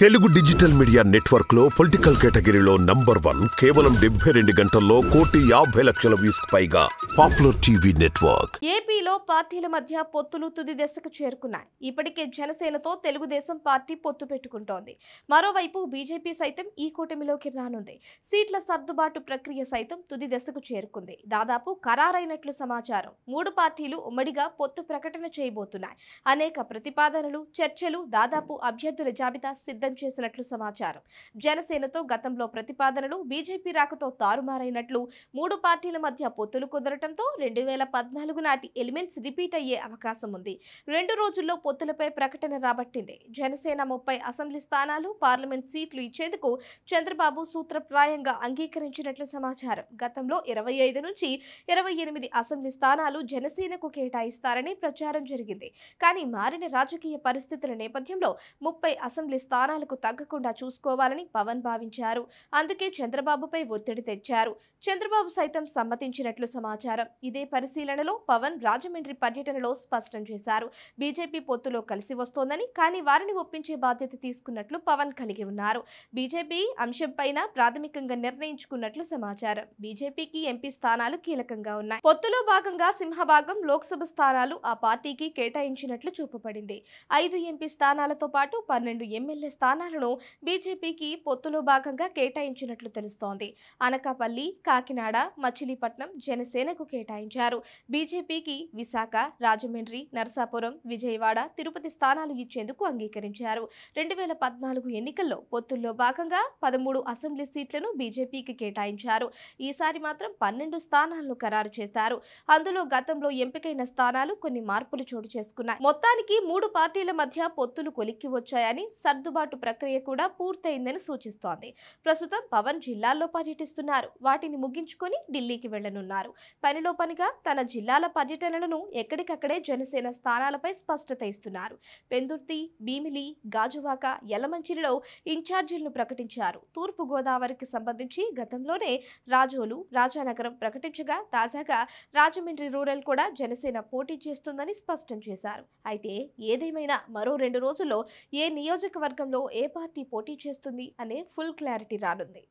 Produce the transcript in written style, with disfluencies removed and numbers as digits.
Telugu digital media network లో political కేటగిరీలో number 1 కేవలం 72 గంటల్లో 1,50,00,000 వ్యూస్ పైగా పాపులర్ టీవీ నెట్వర్క్. ఏపీలో పార్టీల మధ్య పొత్తులు తుది దశకు చేరుకున్నాయి. ఇప్పటికే జనసేనతో తెలుగుదేశం పార్టీ పొత్తు పెట్టుకుంటోంది. మరోవైపు బీజేపీ సైతం ఈ కూటమిలోకి రానుంది. సీట్ల సర్దుబాటు ప్రక్రియ సైతం తుది దశకు చేరుకుంది. దాదాపు ఖరారైనట్లు సమాచారం. 3 పార్టీలు ఉమ్మడిగా పొత్తు ప్రకటన చేయబోతున్నాయి. అనేక ప్రతిపాదనలు, చర్చలు, దాదాపు అభ్యర్థుల జాబితా సిద్ధం చేసినట్లు సమాచారం. జనసేనతో గతంలో ప్రతిపాదనలు బీజేపీ రాకతో తారుమారైనట్లు 3 పార్టీల మధ్య పొత్తులు కుదరటంతో 2014 నాటి ఎలిమెంట్స్ రిపీట్ అయ్యే అవకాశం ఉంది. 2 రోజుల్లో పొత్తులపై ప్రకటన రాబట్టింది. జనసేన 30 అసెంబ్లీ స్థానాలు, పార్లమెంట్ సీట్లు ఇచ్చేందుకు చంద్రబాబు సూత్రప్రాయంగా అంగీకరించినట్లు సమాచారం. గతంలో 25 నుంచి 28 అసెంబ్లీ స్థానాలు జనసేనకు కేటాయిస్తారని ప్రచారం జరిగింది. కానీ మారిన రాజకీయ పరిస్థితుల నేపథ్యంలో 30 అసెంబ్లీ స్థానాలకు తగ్గకుండా చూసుకోవాలని పవన్ భావించారు. అందుకే చంద్రబాబుపై ఒత్తిడి తెచ్చారు. చంద్రబాబు సైతం సమ్మతించినట్లు సమాచారం. ఇదే పరిశీలనలో పవన్ రాజమండ్రి పర్యటనలో స్పష్టం చేశారు. బీజేపీ పొత్తులో కలిసి వస్తోందని, కానీ వారిని ఒప్పించే బాధ్యత తీసుకున్నట్లు పవన్ కలిగి ఉన్నారు. బీజేపీ అంశంపైన ప్రాథమికంగా నిర్ణయించుకున్నట్లు సమాచారం. బీజేపీకి ఎంపీ స్థానాలు కీలకంగా ఉన్నాయి. పొత్తులో భాగంగా సింహభాగం లోక్సభ స్థానాలు ఆ పార్టీకి కేటాయించినట్లు చూపబడింది. 5 ఎంపీ స్థానాలతో పాటు 12 ఎమ్మెల్యే స్థానాలను బీజేపీకి పొత్తులో భాగంగా కేటాయించినట్లు తెలుస్తోంది. అనకాపల్లి, కాకినాడ, మచిలీపట్నం జనసేనకు కేటాయించారు. బీజేపీకి విశాఖ, రాజమండ్రి, నరసాపురం, విజయవాడ, తిరుపతి స్థానాలు ఇచ్చేందుకు అంగీకరించారు. 2014 ఎన్నికల్లో పొత్తుల్లో భాగంగా 13 అసెంబ్లీ సీట్లను బీజేపీకి కేటాయించారు. ఈసారి మాత్రం 12 స్థానాలను ఖరారు చేశారు. అందులో గతంలో ఎంపికైన స్థానాలు కొన్ని మార్పులు చోటు చేసుకున్నాయి. మొత్తానికి 3 పార్టీల మధ్య పొత్తులు కొలిక్కి వచ్చాయని, సర్దుబాటు ప్రక్రియ కూడా పూర్తయిందని సూచిస్తోంది. ప్రస్తుతం పవన్ జిల్లాల్లో పర్యటిస్తున్నారు. వాటిని ముగించుకొని ఢిల్లీకి వెళ్లనున్నారు. పనిలో పనిగా తన జిల్లాల పర్యటనలను ఎక్కడికక్కడే జనసేన స్థానాలపై స్పష్టత ఇస్తున్నారు. పెందుర్తి, భీమిలి, గాజువాక, యలమంచిలిలో ఇన్ఛార్జీలను ప్రకటించారు. తూర్పు గోదావరికి సంబంధించి గతంలోనే రాజోలు, రాజానగరం ప్రకటించగా తాజాగా రాజమండ్రి రూరల్ కూడా జనసేన పోటీ చేస్తుందని స్పష్టం చేశారు. అయితే ఏదేమైనా మరో 2 రోజుల్లో ఏ నియోజకవర్గంలో ఏ పార్టీ పోటీ చేస్తుంది అనే ఫుల్ క్లారిటీ రానుంది.